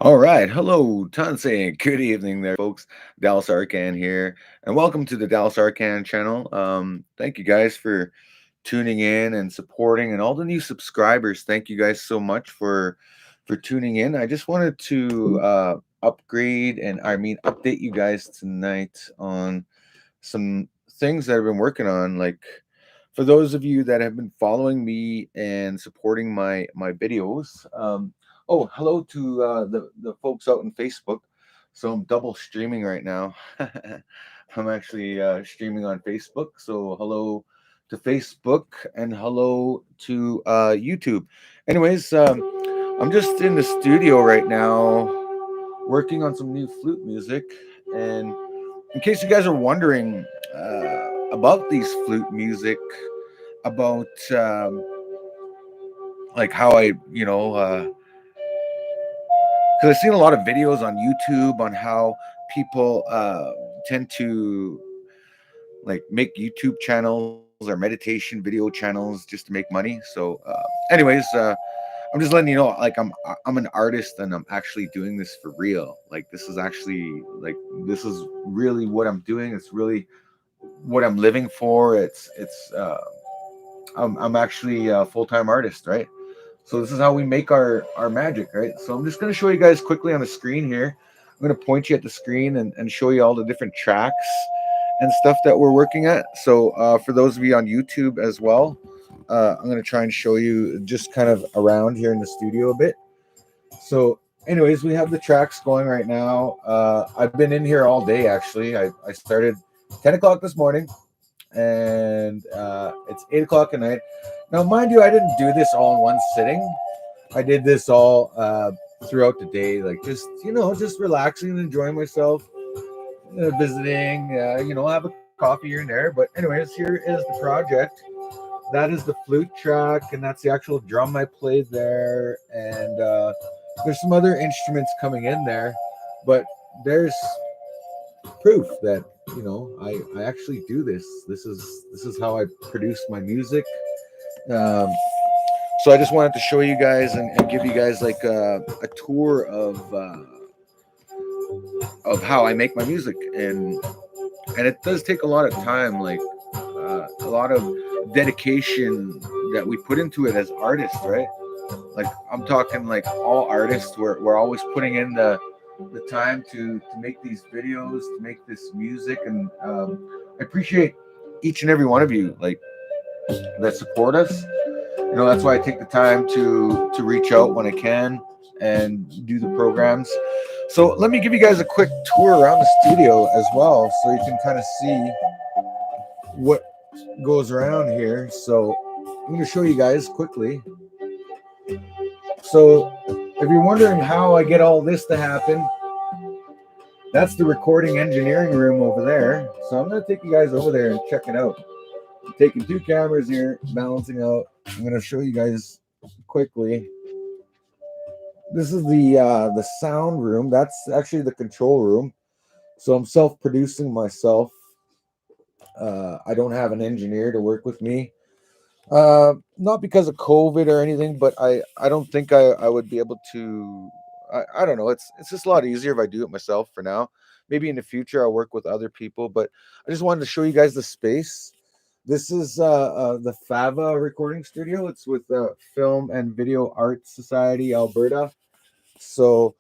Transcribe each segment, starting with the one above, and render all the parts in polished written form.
All right. Hello, Tansei. Good evening there, folks. Dallas Arcand here, and welcome to the Dallas Arcand channel. Thank you guys for tuning in and supporting, and all the new subscribers. Thank you guys so much for tuning in. I just wanted to upgrade and update you guys tonight on some things that I've been working on. Like for those of you that have been following me and supporting my videos. Oh, hello to the folks out in Facebook. So I'm double streaming right now. I'm actually streaming on Facebook. So hello to Facebook and hello to YouTube. Anyways, I'm just in the studio right now working on some new flute music. And in case you guys are wondering about these flute music, about like how because I've seen a lot of videos on YouTube on how people tend to like make YouTube channels or meditation video channels just to make money. So, I'm just letting you know, like I'm an artist and I'm actually doing this for real. Like this is really what I'm doing. It's really what I'm living for. I'm actually a full time artist, right? So this is how we make our magic, right? So I'm just going to show you guys quickly on the screen here. I'm going to point you at the screen and show you all the different tracks and stuff that we're working at. So for those of you on YouTube as well, I'm going to try and show you just kind of around here in the studio a bit. So anyways, we have the tracks going right now. I've been in here all day, actually. I started 10 o'clock this morning, and it's 8 o'clock at night. Now, mind you, I didn't do this all in one sitting. I did this all throughout the day, like just relaxing and enjoying myself, visiting, have a coffee here and there. But anyways, here is the project. That is the flute track, and that's the actual drum I played there. And there's some other instruments coming in there, but there's proof that I actually do this. This is how I produce my music. Um, so I just wanted to show you guys and give you guys like a tour of how I make my music, and it does take a lot of time, like a lot of dedication that we put into it as artists, right? Like I'm talking like all artists, we're always putting in the time to make these videos, to make this music, and I appreciate each and every one of you like that support us. That's why I take the time to reach out when I can and do the programs. So let me give you guys a quick tour around the studio as well, so you can kind of see what goes around here. So I'm going to show you guys quickly. So if you're wondering how I get all this to happen, that's the recording engineering room over there. So I'm going to take you guys over there and check it out. I'm taking two cameras here, balancing out. I'm going to show you guys quickly. This is the sound room. That's actually the control room. So I'm self-producing myself. I don't have an engineer to work with me. Not because of COVID or anything, but I don't think I would be able to. I don't know. It's just a lot easier if I do it myself for now. Maybe in the future I'll work with other people, but I just wanted to show you guys the space. This is the Fava recording studio. It's with Film and Video Arts Society Alberta. So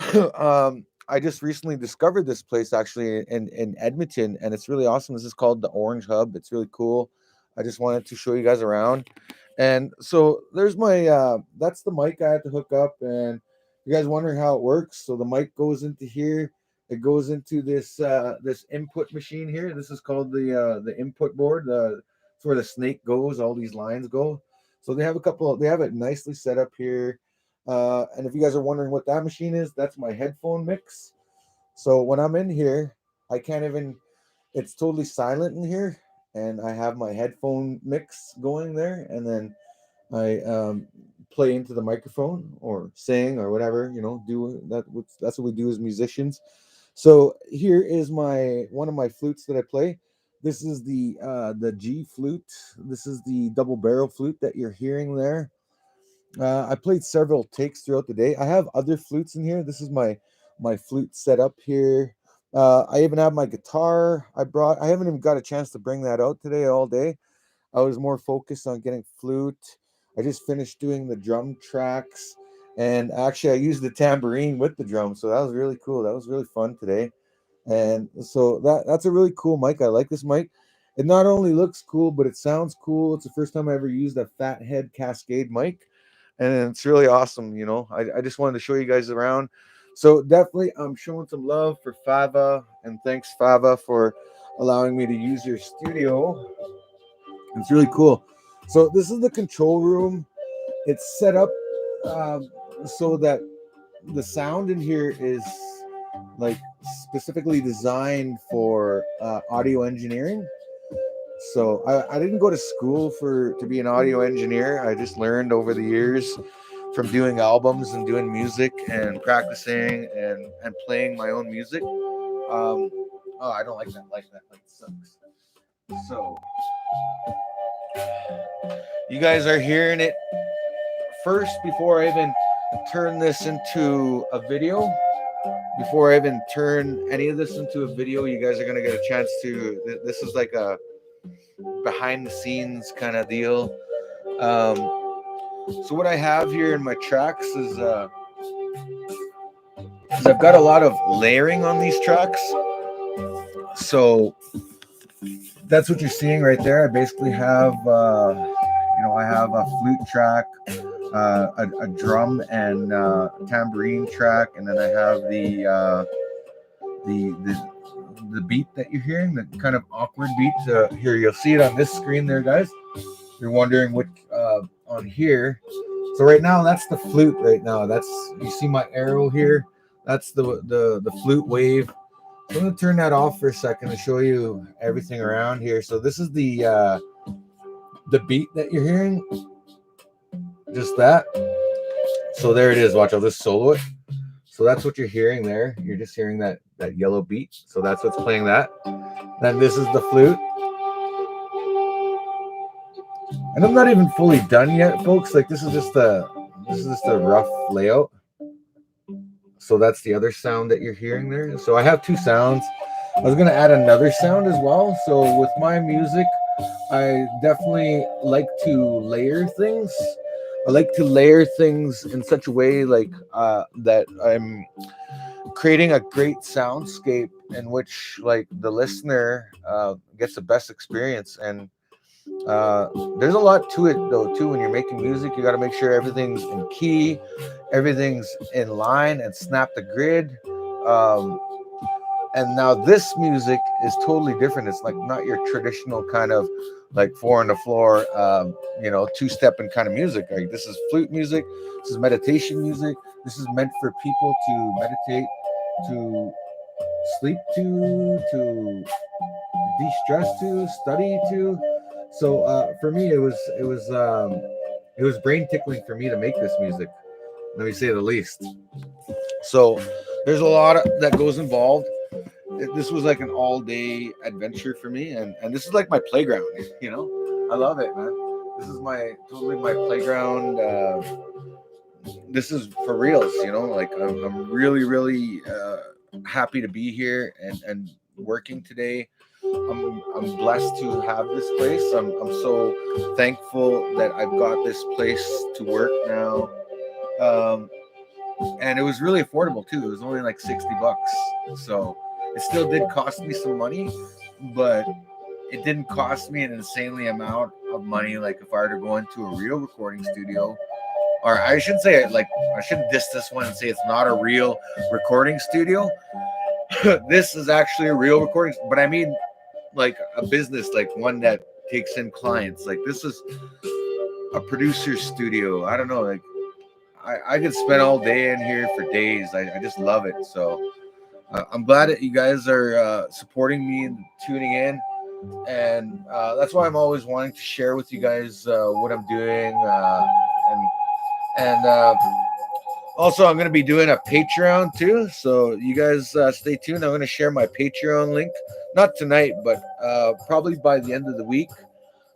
I just recently discovered this place actually in Edmonton, and it's really awesome. This is called the Orange Hub. It's really cool. I just wanted to show you guys around. And so there's my that's the mic I had to hook up, and you guys wondering how it works. So the mic goes into here. It goes into this input machine here. This is called the input board. It's where the snake goes. All these lines go. So they have they have it nicely set up here. And if you guys are wondering what that machine is, that's my headphone mix. So when I'm in here, I can't even, it's totally silent in here. And I have my headphone mix going there. And then I play into the microphone or sing or whatever, do that. That's what we do as musicians. So here is one of my flutes that I play. This is the G flute. This is the double barrel flute that you're hearing there. I played several takes throughout the day. I have other flutes in here. This is my flute set up here. I even have my guitar I brought. I haven't even got a chance to bring that out today all day. I was more focused on getting flute. I just finished doing the drum tracks, and actually I used the tambourine with the drum, so that was really cool. That was really fun today. And so that's a really cool mic. I like this mic. It not only looks cool, but it sounds cool. It's the first time I ever used a fat head Cascade mic, and it's really awesome. I just wanted to show you guys around. So definitely, I'm showing some love for Fava, and thanks Fava for allowing me to use your studio. It's really cool. So this is the control room. It's set up um, so that the sound in here is like specifically designed for audio engineering. So I didn't go to school to be an audio engineer. I just learned over the years from doing albums and doing music and practicing and playing my own music. Oh, I don't like that. Like that. Like sucks. So you guys are hearing it first before I even turn this into a video. Before I even turn any of this into a video, you guys are going to get a chance to. This is like a behind the scenes kind of deal. So what I have here in my tracks is I've got a lot of layering on these tracks. So that's what you're seeing right there. I basically have, I have a flute track, a drum and tambourine track, and then I have the beat that you're hearing, the kind of awkward beat. Here, you'll see it on this screen there, guys. You're wondering what on here. So right now, that's the flute. Right now, you see my arrow here. That's the flute wave. So I'm gonna turn that off for a second to show you everything around here. So this is the beat that you're hearing. Just that. So there it is. Watch, I'll just solo it. So that's what you're hearing there. You're just hearing that yellow beat. So that's what's playing that. Then this is the flute. And I'm not even fully done yet, folks. Like this is just a rough layout. So that's the other sound that you're hearing there. So I have two sounds. I was gonna add another sound as well. So with my music, I definitely like to layer things. I like to layer things in such a way that I'm creating a great soundscape in which like the listener gets the best experience. And there's a lot to it though too. When you're making music, you got to make sure everything's in key, everything's in line, and snap the grid. And now this music is totally different. It's like not your traditional kind of like four on the floor, two-stepping kind of music. Like this is flute music. This is meditation music. This is meant for people to meditate, to sleep to de-stress to, study to. So for me, it was brain tickling for me to make this music. Let me say the least. So there's a lot that goes involved. This was like an all-day adventure for me, and this is like my playground. I love it, man. This is totally my playground. This is for reals, like I'm really, really happy to be here and working today. I'm blessed to have this place. I'm so thankful that I've got this place to work now. And it was really affordable too. It was only like $60. So it still did cost me some money, but it didn't cost me an insanely amount of money like if I were to go into a real recording studio. Or I shouldn't say it, like I shouldn't diss this one and say it's not a real recording studio. This is actually a real recording, but I mean like a business, like one that takes in clients. Like this is a producer's studio. I don't know, like I could spend all day in here for days. I just love it. So I'm glad that you guys are supporting me and tuning in. And that's why I'm always wanting to share with you guys what I'm doing. And also, I'm going to be doing a Patreon too. So you guys stay tuned. I'm going to share my Patreon link. Not tonight, but probably by the end of the week.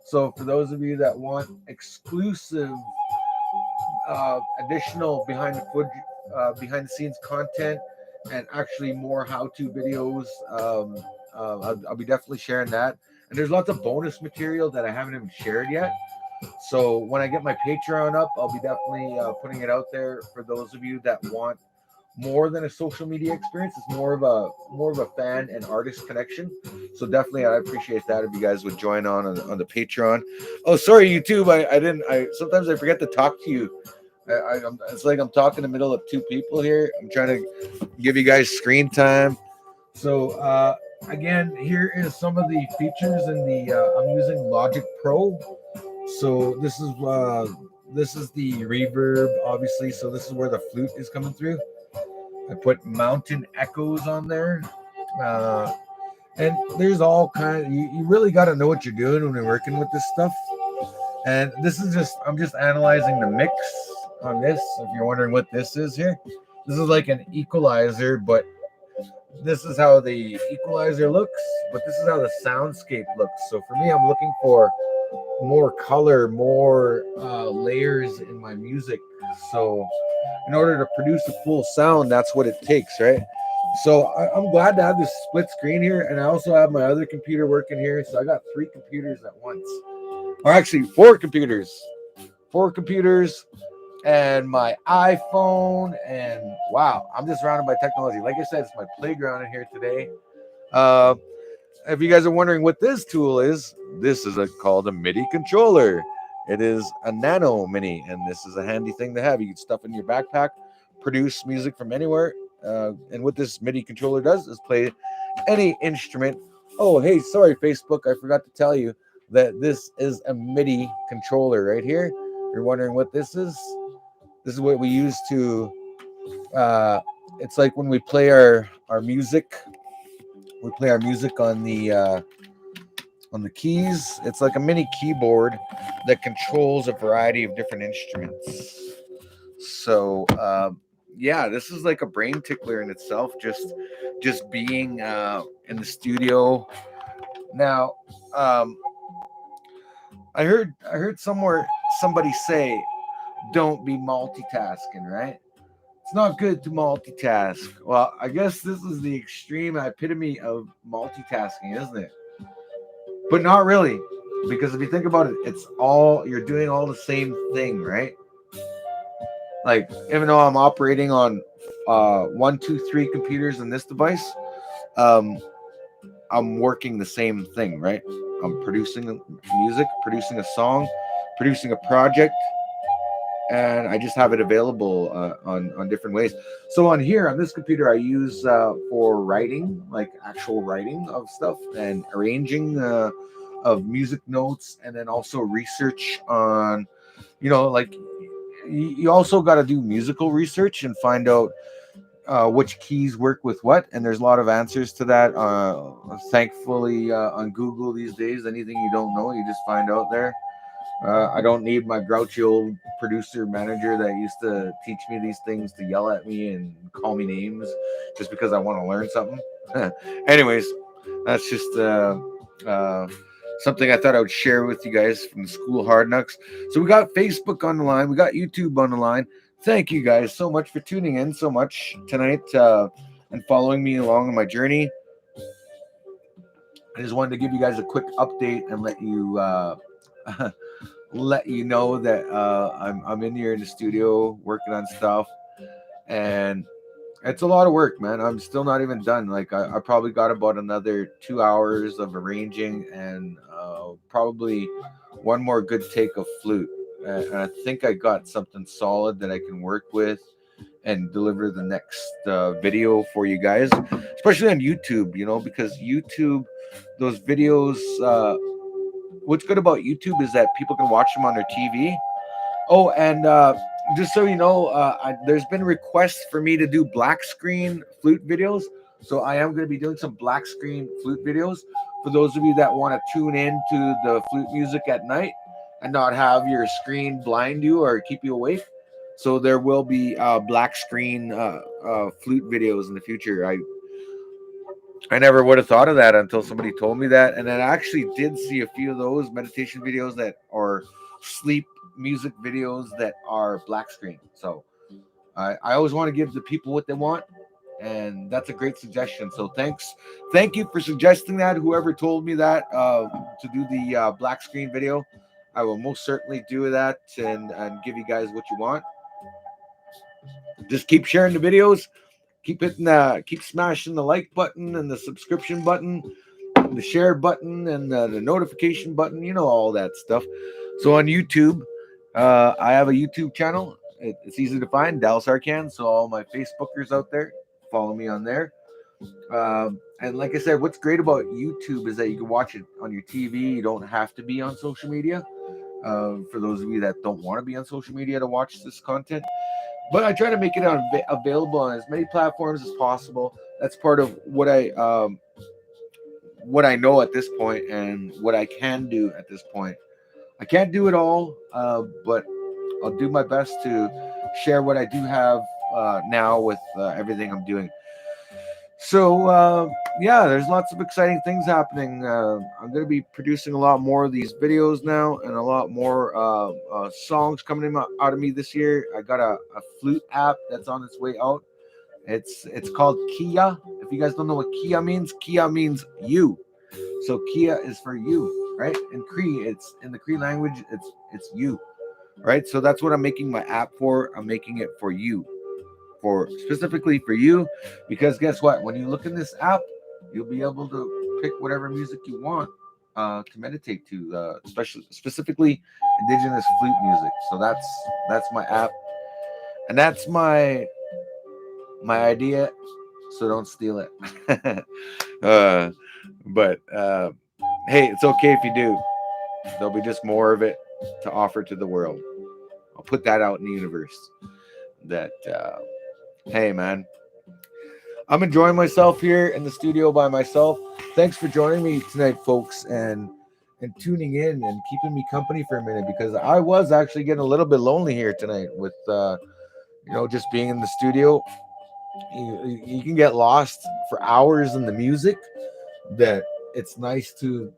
So for those of you that want exclusive additional behind the scenes content, and actually more how-to videos. I'll be definitely sharing that. And there's lots of bonus material that I haven't even shared yet. So when I get my Patreon up, I'll be definitely putting it out there for those of you that want more than a social media experience. It's more of a fan and artist connection. So definitely, I appreciate that if you guys would join on the Patreon. Oh, sorry, YouTube. I didn't. I sometimes I forget to talk to you. It's like I'm talking in the middle of two people here. I'm trying to give you guys screen time. So again, here is some of the features in the. I'm using Logic Pro. So this is the reverb, obviously. So this is where the flute is coming through. I put mountain echoes on there. Uh, and there's all kind of, you really got to know what you're doing when you're working with this stuff. And this is I'm just analyzing the mix on this. If you're wondering what this is here, this is like an equalizer, but this is how the equalizer looks, but this is how the soundscape looks. So for me, I'm looking for more color, more layers in my music. So in order to produce a full sound, that's what it takes, right? So I'm glad to have this split screen here, and I also have my other computer working here. So I got 3 computers at once, or actually 4 computers, and my iPhone. And wow, I'm just surrounded by technology. Like I said, it's my playground in here today. If you guys are wondering what this tool is, this is called a MIDI controller. It is a nano mini, and this is a handy thing to have. You can stuff in your backpack, produce music from anywhere. And what this MIDI controller does is play any instrument. Oh, hey, sorry, Facebook, I forgot to tell you that this is a MIDI controller right here. If you're wondering what this is what we use to, it's like when we play our music. We play our music on the keys. It's like a mini keyboard that controls a variety of different instruments. So yeah, this is like a brain tickler in itself. Just being in the studio. Now, I heard somewhere somebody say, "Don't be multitasking," right? It's not good to multitask. Well, I guess this is the extreme epitome of multitasking, isn't it? But not really, because if you think about it, you're doing all the same thing, right? Like, even though I'm operating on 1, 2, 3 computers in this device, um, I'm working the same thing, right? I'm producing music, producing a song, producing a project, and I just have it available on different ways. So on here, on this computer, I use for writing, like actual writing of stuff and arranging of music notes, and then also research on, like you also got to do musical research and find out which keys work with what, and there's a lot of answers to that. Thankfully, on Google these days, anything you don't know, you just find out there. I don't need my grouchy old producer manager that used to teach me these things to yell at me and call me names just because I want to learn something. Anyways, that's just something I thought I would share with you guys from the School Hard Knocks. So we got Facebook on the line. We got YouTube on the line. Thank you guys so much for tuning in so much tonight and following me along on my journey. I just wanted to give you guys a quick update and let you let you know that I'm in here in the studio working on stuff, and it's a lot of work, man. I'm still not even done. Like I probably got about another 2 hours of arranging, and probably one more good take of flute. And I think I got something solid that I can work with and deliver the next video for you guys, especially on YouTube. Because YouTube, those videos. What's good about YouTube is that people can watch them on their TV. Oh, and just so you know, there's been requests for me to do black screen flute videos. So I am going to be doing some black screen flute videos for those of you that want to tune in to the flute music at night and not have your screen blind you or keep you awake. So there will be black screen flute videos in the future. I never would have thought of that until somebody told me that. And then I actually did see a few of those meditation videos that are sleep music videos that are black screen. So I always want to give the people what they want, and that's a great suggestion. So thank you for suggesting that. Whoever told me that to do the black screen video, I will most certainly do that and give you guys what you want. Just keep sharing the videos, keep smashing the like button and the subscription button, the share button and the notification button, all that stuff. So on YouTube, I have a YouTube channel. It's easy to find, Dallas Arcand. So all my Facebookers out there, follow me on there. And like I said, what's great about YouTube is that you can watch it on your TV. You don't have to be on social media. For those of you that don't want to be on social media to watch this content, but I try to make it available on as many platforms as possible. That's part of what I know at this point and what I can do at this point. I can't do it all, but I'll do my best to share what I do have now with everything I'm doing. So, yeah, there's lots of exciting things happening. I'm going to be producing a lot more of these videos now and a lot more songs coming out of me this year. I got a flute app that's on its way out. It's called Kia. If you guys don't know what Kia means you. So Kia is for you, right? In Cree, it's in the Cree language, it's you, right? So that's what I'm making my app for. I'm making it for you, specifically for you, because guess what? When you look in this app, you'll be able to pick whatever music you want to meditate to, specifically Indigenous flute music. So that's my app, and that's my idea. So don't steal it. But hey, it's okay if you do. There'll be just more of it to offer to the world. I'll put that out in the universe. That hey, man, I'm enjoying myself here in the studio by myself. Thanks for joining me tonight, folks, and tuning in and keeping me company for a minute, because I was actually getting a little bit lonely here tonight with just being in the studio. You can get lost for hours in the music. That it's nice to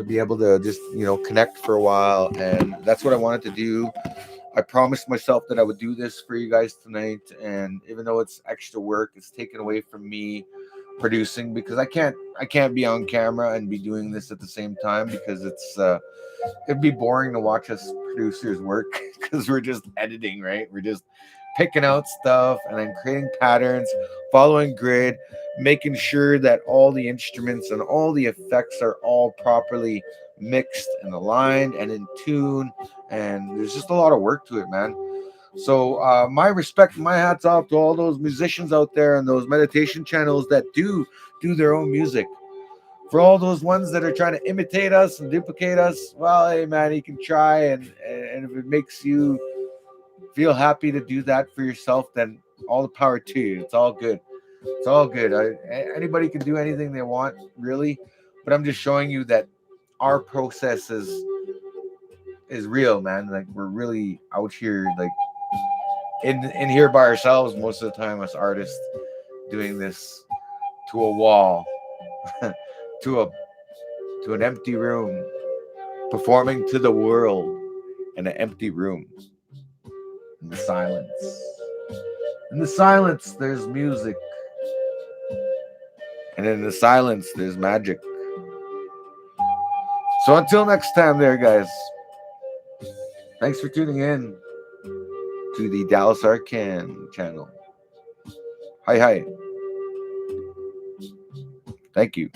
be able to just connect for a while, and that's what I wanted to do. I promised myself that I would do this for you guys tonight, and even though it's extra work, it's taken away from me producing, because I can't be on camera and be doing this at the same time, because it'd be boring to watch us producers work, because we're just editing, right? We're just picking out stuff and then creating patterns, following grid, making sure that all the instruments and all the effects are all properly mixed and aligned and in tune. And there's just a lot of work to it, man. So my respect, my hats off to all those musicians out there and those meditation channels that do their own music. For all those ones that are trying to imitate us and duplicate us, well, hey, man, you can try, and if it makes you feel happy to do that for yourself, then all the power to you. It's all good. It's all good. Anybody can do anything they want, really, but I'm just showing you that our process is real, man. Like, we're really out here, like in here by ourselves most of the time, us artists, doing this to a wall, to an empty room, performing to the world in an empty room. In the silence. In the silence, there's music. And in the silence, there's magic. So until next time there, guys. Thanks for tuning in to the Dallas Arcand channel. Hi. Thank you.